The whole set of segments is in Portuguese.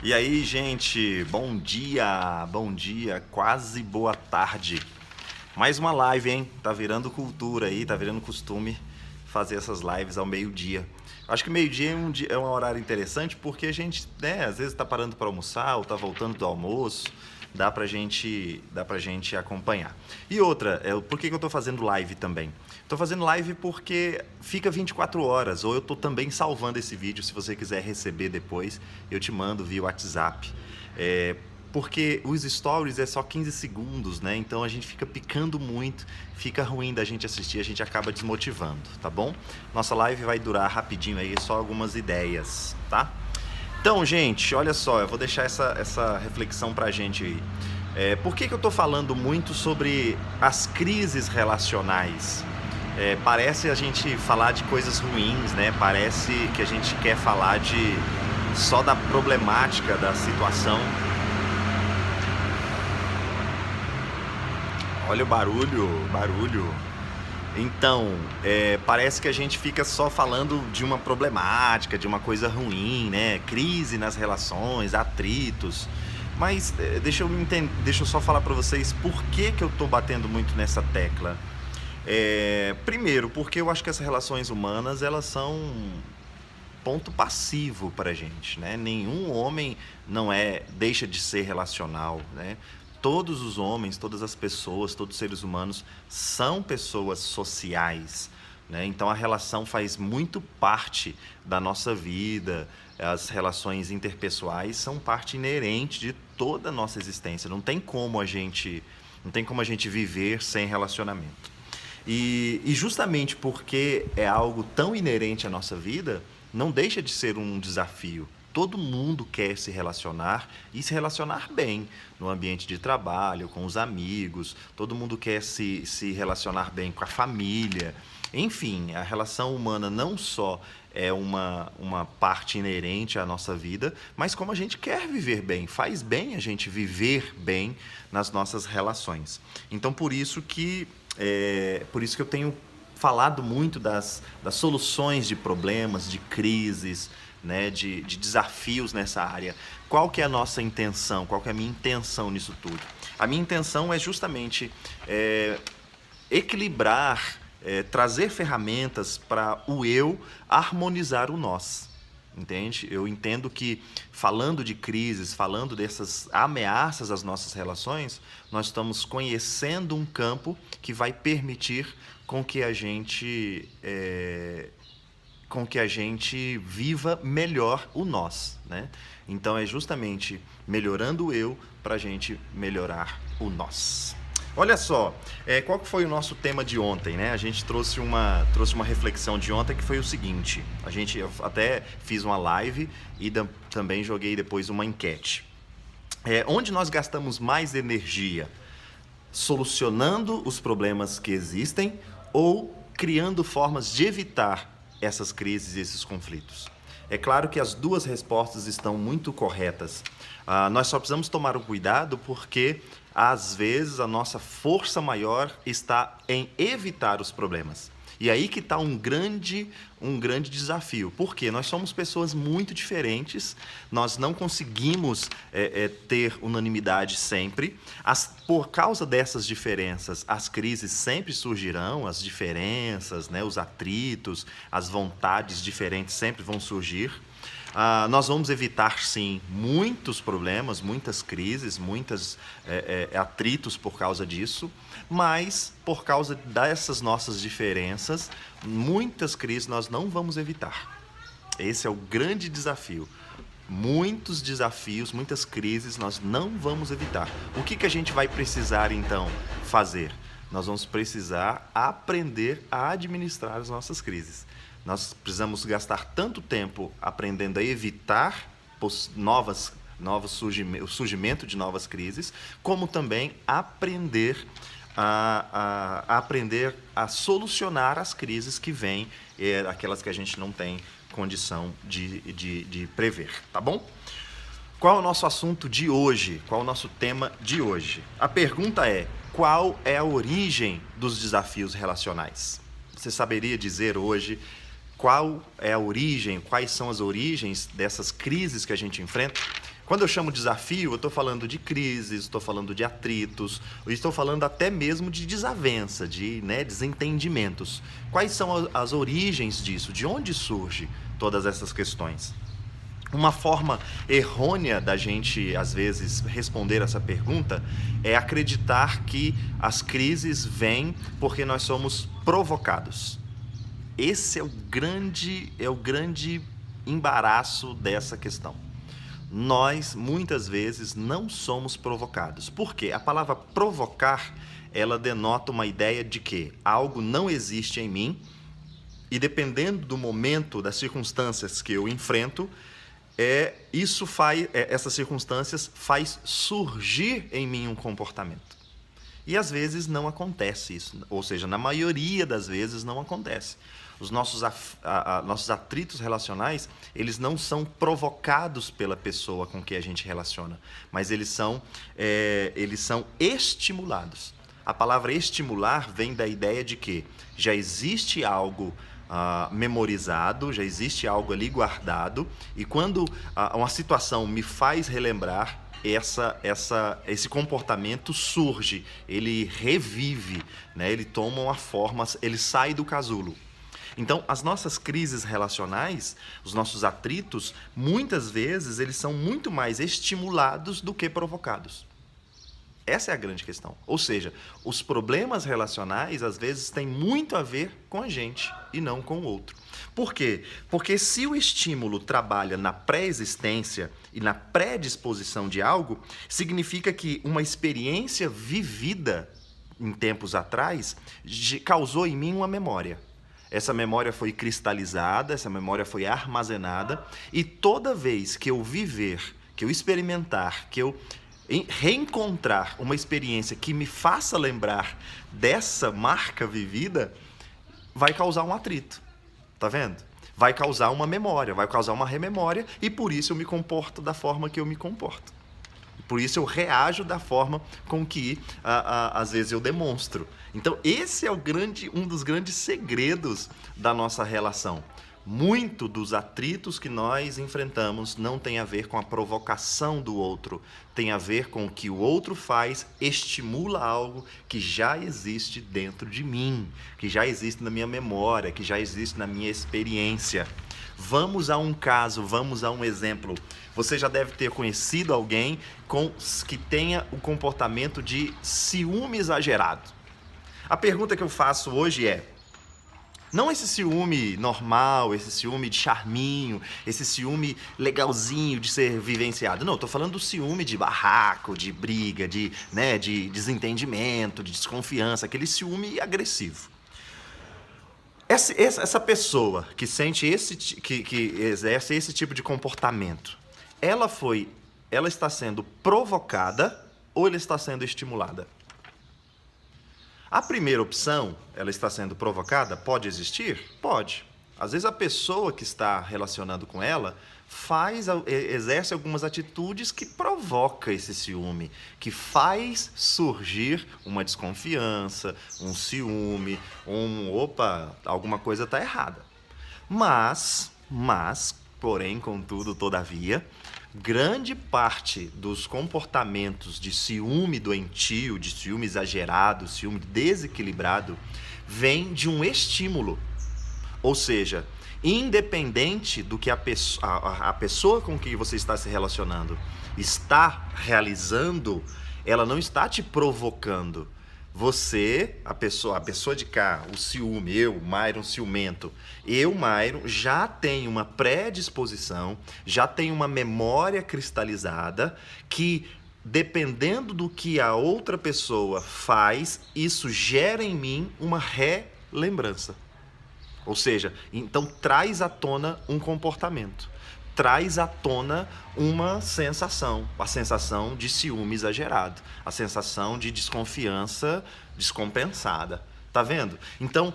E aí, gente, bom dia, quase boa tarde. Mais uma live, hein? Tá virando cultura aí, tá virando costume fazer essas lives ao meio-dia. Acho que meio-dia é um horário interessante porque a gente, né, às vezes tá parando para almoçar ou tá voltando do almoço, dá pra gente acompanhar. E outra, por que que eu tô fazendo live também? Tô fazendo live porque fica 24 horas, ou eu tô também salvando esse vídeo, se você quiser receber depois, eu te mando via WhatsApp. É, porque os stories é só 15 segundos, né? Então a gente fica picando muito, fica ruim da gente assistir, a gente acaba desmotivando, tá bom? Nossa live vai durar rapidinho aí, só algumas ideias, tá? Então, gente, olha só, eu vou deixar essa reflexão pra gente aí. Por que que eu tô falando muito sobre as crises relacionais? Parece a gente falar de coisas ruins, né? Parece que a gente quer falar só da problemática da situação. Olha o barulho, barulho. Então, parece que a gente fica só falando de uma problemática, de uma coisa ruim, né? Crise nas relações, atritos. Mas deixa eu só falar pra vocês por que que eu tô batendo muito nessa tecla. Primeiro, porque eu acho que as relações humanas, elas são ponto passivo para a gente, né? Nenhum homem não deixa de ser relacional, né? Todos os homens, todas as pessoas, todos os seres humanos são pessoas sociais, né? Então a relação faz muito parte da nossa vida. As relações interpessoais são parte inerente de toda a nossa existência. Não tem como a gente viver sem relacionamento. E justamente porque é algo tão inerente à nossa vida, não deixa de ser um desafio. Todo mundo quer se relacionar e se relacionar bem no ambiente de trabalho, com os amigos, todo mundo quer se relacionar bem com a família. Enfim, a relação humana não só é uma parte inerente à nossa vida, mas como a gente quer viver bem, faz bem a gente viver bem nas nossas relações. Então, por isso que eu tenho falado muito das soluções de problemas, de crises, né, de desafios nessa área. Qual que é a nossa intenção? Qual que é a minha intenção nisso tudo? A minha intenção é justamente equilibrar, trazer ferramentas para o eu harmonizar o nós. Entende? Eu entendo que falando de crises, falando dessas ameaças às nossas relações, nós estamos conhecendo um campo que vai permitir com que a gente viva melhor o nós, né? Então é justamente melhorando o eu para a gente melhorar o nós. Olha só, qual que foi o nosso tema de ontem, né? A gente trouxe uma reflexão de ontem que foi o seguinte. Eu até fiz uma live e também joguei depois uma enquete. Onde nós gastamos mais energia? Solucionando os problemas que existem ou criando formas de evitar essas crises e esses conflitos? É claro que as duas respostas estão muito corretas. Nós só precisamos tomar um cuidado porque, às vezes, a nossa força maior está em evitar os problemas. E aí que está um grande desafio. Por quê? Nós somos pessoas muito diferentes, nós não conseguimos ter unanimidade sempre. Por causa dessas diferenças, as crises sempre surgirão, as diferenças, né, os atritos, as vontades diferentes sempre vão surgir. Nós vamos evitar, sim, muitos problemas, muitas crises, muitos atritos por causa disso, mas por causa dessas nossas diferenças, muitas crises nós não vamos evitar. Esse é o grande desafio. Muitos desafios, muitas crises nós não vamos evitar. O que a gente vai precisar, então, fazer? Nós vamos precisar aprender a administrar as nossas crises. Nós precisamos gastar tanto tempo aprendendo a evitar o surgimento de novas crises, como também aprender a solucionar as crises que vêm, aquelas que a gente não tem condição de prever, tá bom? Qual é o nosso assunto de hoje? Qual é o nosso tema de hoje? A pergunta é: qual é a origem dos desafios relacionais? Você saberia dizer hoje qual é a origem, quais são as origens dessas crises que a gente enfrenta? Quando eu chamo desafio, eu estou falando de crises, estou falando de atritos, estou falando até mesmo de desavença, de desentendimentos. Quais são as origens disso? De onde surge todas essas questões? Uma forma errônea da gente, às vezes, responder essa pergunta é acreditar que as crises vêm porque nós somos provocados. Esse é o grande embaraço dessa questão. Nós, muitas vezes, não somos provocados. Por quê? A palavra provocar, ela denota uma ideia de que algo não existe em mim e, dependendo do momento, das circunstâncias que eu enfrento, essas circunstâncias faz surgir em mim um comportamento. E às vezes não acontece isso, ou seja, na maioria das vezes não acontece. Os nossos atritos relacionais, eles não são provocados pela pessoa com que a gente relaciona, mas eles são estimulados. A palavra estimular vem da ideia de que já existe algo memorizado, já existe algo ali guardado, e quando uma situação me faz relembrar, esse comportamento surge, ele revive, né? Ele toma uma forma, ele sai do casulo. Então, as nossas crises relacionais, os nossos atritos, muitas vezes eles são muito mais estimulados do que provocados. Essa é a grande questão. Ou seja, os problemas relacionais, às vezes, têm muito a ver com a gente e não com o outro. Por quê? Porque se o estímulo trabalha na pré-existência e na predisposição de algo, significa que uma experiência vivida em tempos atrás causou em mim uma memória. Essa memória foi cristalizada, essa memória foi armazenada, e toda vez que eu viver, que eu experimentar, que eu reencontrar uma experiência que me faça lembrar dessa marca vivida, vai causar um atrito. Tá vendo? Vai causar uma memória, vai causar uma rememória, e por isso eu me comporto da forma que eu me comporto. Por isso eu reajo da forma com que, às vezes, eu demonstro. Então, esse é um dos grandes segredos da nossa relação. Muito dos atritos que nós enfrentamos não tem a ver com a provocação do outro, tem a ver com o que o outro faz, estimula algo que já existe dentro de mim, que já existe na minha memória, que já existe na minha experiência. Vamos a um caso, vamos a um exemplo. Você já deve ter conhecido alguém que tenha o comportamento de ciúme exagerado. A pergunta que eu faço hoje é: não esse ciúme normal, esse ciúme de charminho, esse ciúme legalzinho de ser vivenciado. Não, eu tô falando do ciúme de barraco, de briga, de desentendimento, de desconfiança, aquele ciúme agressivo. Essa pessoa que sente que exerce esse tipo de comportamento, ela está sendo provocada ou ela está sendo estimulada? A primeira opção, ela está sendo provocada, pode existir? Pode. Às vezes a pessoa que está relacionando com ela exerce algumas atitudes que provoca esse ciúme, que faz surgir uma desconfiança, um ciúme, alguma coisa está errada. Mas, porém, contudo, todavia, grande parte dos comportamentos de ciúme doentio, de ciúme exagerado, ciúme desequilibrado, vem de um estímulo. Ou seja, independente do que a pessoa com quem você está se relacionando está realizando, ela não está te provocando. Você, a pessoa de cá, o ciúme, eu, Myron, ciumento, Myron, já tenho uma predisposição, já tenho uma memória cristalizada que, dependendo do que a outra pessoa faz, isso gera em mim uma relembrança. Ou seja, então traz à tona um comportamento, traz à tona uma sensação, a sensação de ciúme exagerado, a sensação de desconfiança descompensada. Tá vendo? Então,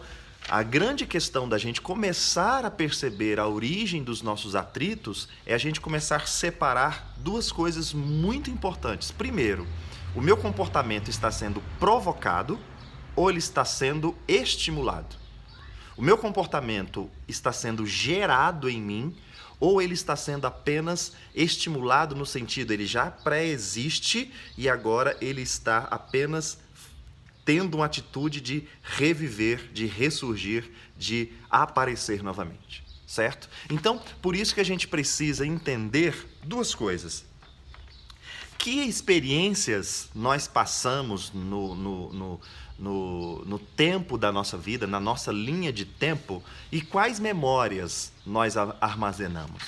a grande questão da gente começar a perceber a origem dos nossos atritos é a gente começar a separar duas coisas muito importantes. Primeiro, o meu comportamento está sendo provocado ou ele está sendo estimulado? O meu comportamento está sendo gerado em mim ou ele está sendo apenas estimulado no sentido, ele já pré-existe e agora ele está apenas tendo uma atitude de reviver, de ressurgir, de aparecer novamente, certo? Então, por isso que a gente precisa entender duas coisas. Que experiências nós passamos no tempo da nossa vida, na nossa linha de tempo, e quais memórias nós armazenamos?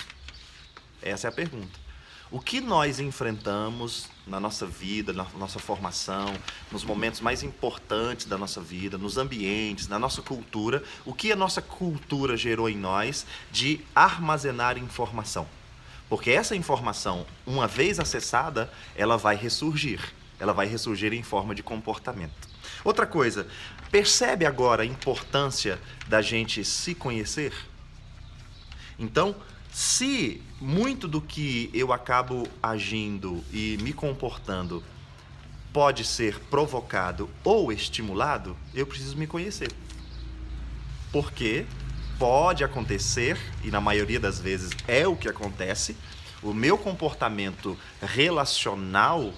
Essa é a pergunta. O que nós enfrentamos na nossa vida, na nossa formação, nos momentos mais importantes da nossa vida, nos ambientes, na nossa cultura, o que a nossa cultura gerou em nós de armazenar informação? Porque essa informação, uma vez acessada, ela vai ressurgir. Ela vai ressurgir em forma de comportamento. Outra coisa, percebe agora a importância da gente se conhecer? Então, se muito do que eu acabo agindo e me comportando pode ser provocado ou estimulado, eu preciso me conhecer. Porque pode acontecer, e na maioria das vezes é o que acontece, o meu comportamento relacional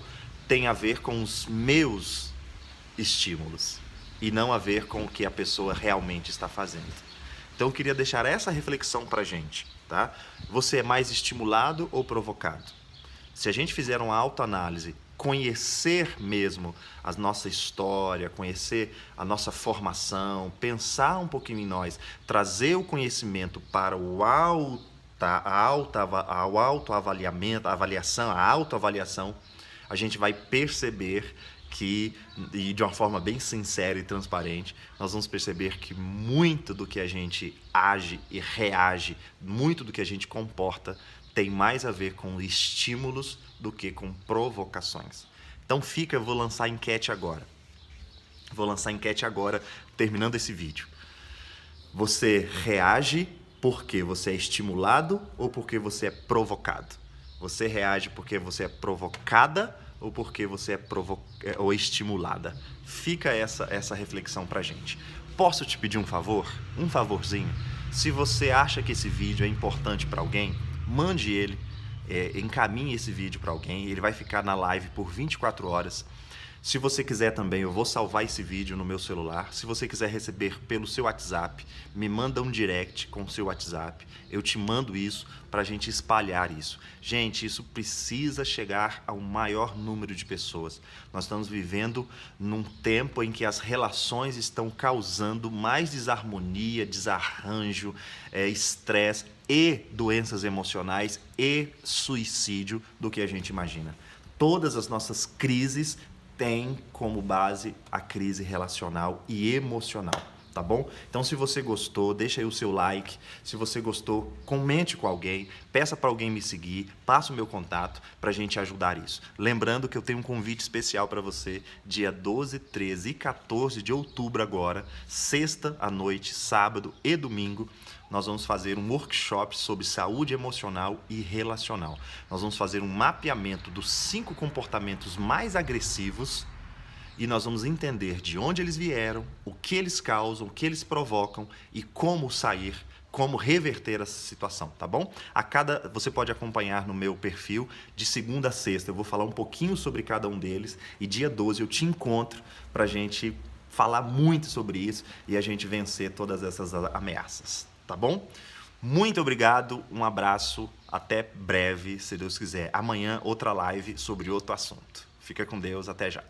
tem a ver com os meus estímulos e não a ver com o que a pessoa realmente está fazendo. Então eu queria deixar essa reflexão para a gente, tá? Você é mais estimulado ou provocado? Se a gente fizer uma autoanálise, conhecer mesmo a nossa história, conhecer a nossa formação, pensar um pouquinho em nós, trazer o conhecimento para a autoavaliação, a gente vai perceber que, e de uma forma bem sincera e transparente, nós vamos perceber que muito do que a gente age e reage, muito do que a gente comporta, tem mais a ver com estímulos do que com provocações. Então eu vou lançar a enquete agora. Terminando esse vídeo. Você reage porque você é estimulado ou porque você é provocado? Você reage porque você é provocada ou porque você é ou estimulada? Fica essa reflexão pra gente. Posso te pedir um favor? Um favorzinho? Se você acha que esse vídeo é importante para alguém, mande ele, encaminhe esse vídeo para alguém, ele vai ficar na live por 24 horas. Se você quiser também, eu vou salvar esse vídeo no meu celular. Se você quiser receber pelo seu WhatsApp, me manda um direct com o seu WhatsApp. Eu te mando isso para a gente espalhar isso. Gente, isso precisa chegar ao maior número de pessoas. Nós estamos vivendo num tempo em que as relações estão causando mais desarmonia, desarranjo, estresse e doenças emocionais e suicídio do que a gente imagina. Todas as nossas crises tem como base a crise relacional e emocional, tá bom? Então, se você gostou, deixa aí o seu like. Se você gostou, comente com alguém, peça para alguém me seguir, passa o meu contato para a gente ajudar isso. Lembrando que eu tenho um convite especial para você, dia 12, 13 e 14 de outubro agora, sexta à noite, sábado e domingo, nós vamos fazer um workshop sobre saúde emocional e relacional. Nós vamos fazer um mapeamento dos 5 comportamentos mais agressivos e nós vamos entender de onde eles vieram, o que eles causam, o que eles provocam e como sair, como reverter essa situação, tá bom? Você pode acompanhar no meu perfil de segunda a sexta. Eu vou falar um pouquinho sobre cada um deles e dia 12 eu te encontro para a gente falar muito sobre isso e a gente vencer todas essas ameaças. Tá bom? Muito obrigado, um abraço, até breve, se Deus quiser. Amanhã, outra live sobre outro assunto. Fica com Deus, até já.